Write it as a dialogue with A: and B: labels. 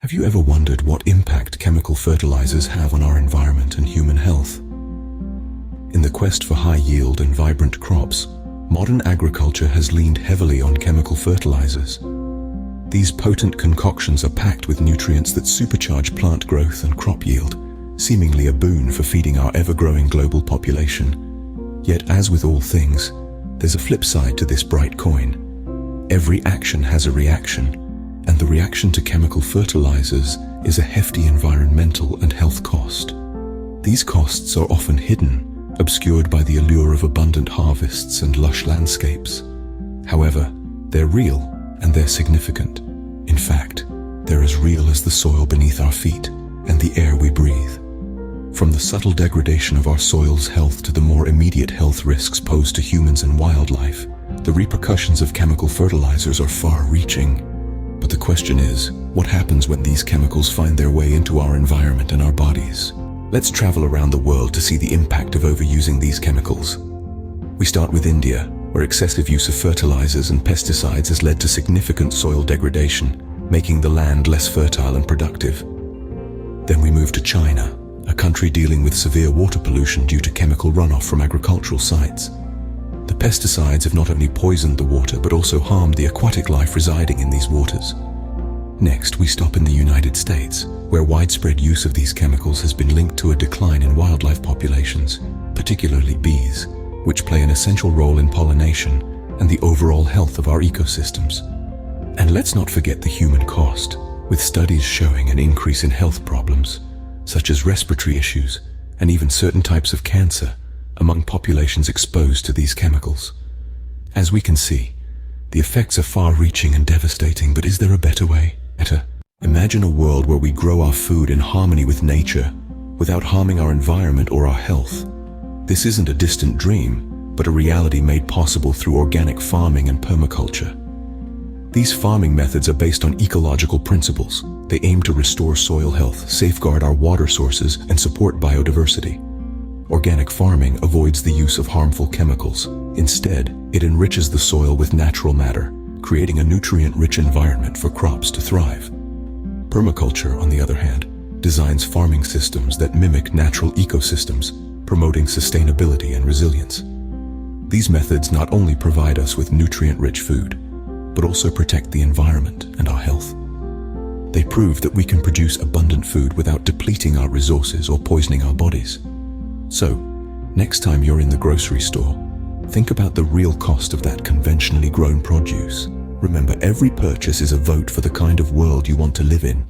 A: Have you ever wondered what impact chemical fertilizers have on our environment and human health? In the quest for high yield and vibrant crops, modern agriculture has leaned heavily on chemical fertilizers. These potent concoctions are packed with nutrients that supercharge plant growth and crop yield, seemingly a boon for feeding our ever-growing global population. Yet, as with all things, there's a flip side to this bright coin. Every action has a reaction, and the reaction to chemical fertilizers is a hefty environmental and health cost. These costs are often hidden, obscured by the allure of abundant harvests and lush landscapes. However, they're real and they're significant. In fact, they're as real as the soil beneath our feet and the air we breathe. From the subtle degradation of our soil's health to the more immediate health risks posed to humans and wildlife, the repercussions of chemical fertilizers are far-reaching. But the question is, what happens when these chemicals find their way into our environment and our bodies? Let's travel around the world to see the impact of overusing these chemicals. We start with India, where excessive use of fertilizers and pesticides has led to significant soil degradation, making the land less fertile and productive. Then we move to China, a country dealing with severe water pollution due to chemical runoff from agricultural sites. The pesticides have not only poisoned the water but also harmed the aquatic life residing in these waters. Next, we stop in the United States, where widespread use of these chemicals has been linked to a decline in wildlife populations, particularly bees, which play an essential role in pollination and the overall health of our ecosystems. And let's not forget the human cost, with studies showing an increase in health problems, such as respiratory issues and even certain types of cancer, among populations exposed to these chemicals. As we can see, the effects are far-reaching and devastating, but is there a better way? Imagine a world where we grow our food in harmony with nature, without harming our environment or our health. This isn't a distant dream, but a reality made possible through organic farming and permaculture. These farming methods are based on ecological principles. They aim to restore soil health, safeguard our water sources, and support biodiversity. Organic farming avoids the use of harmful chemicals. Instead, it enriches the soil with natural matter, creating a nutrient-rich environment for crops to thrive. Permaculture, on the other hand, designs farming systems that mimic natural ecosystems, promoting sustainability and resilience. These methods not only provide us with nutrient-rich food, but also protect the environment and our health. They prove that we can produce abundant food without depleting our resources or poisoning our bodies. So, next time you're in the grocery store, think about the real cost of that conventionally grown produce. Remember, every purchase is a vote for the kind of world you want to live in.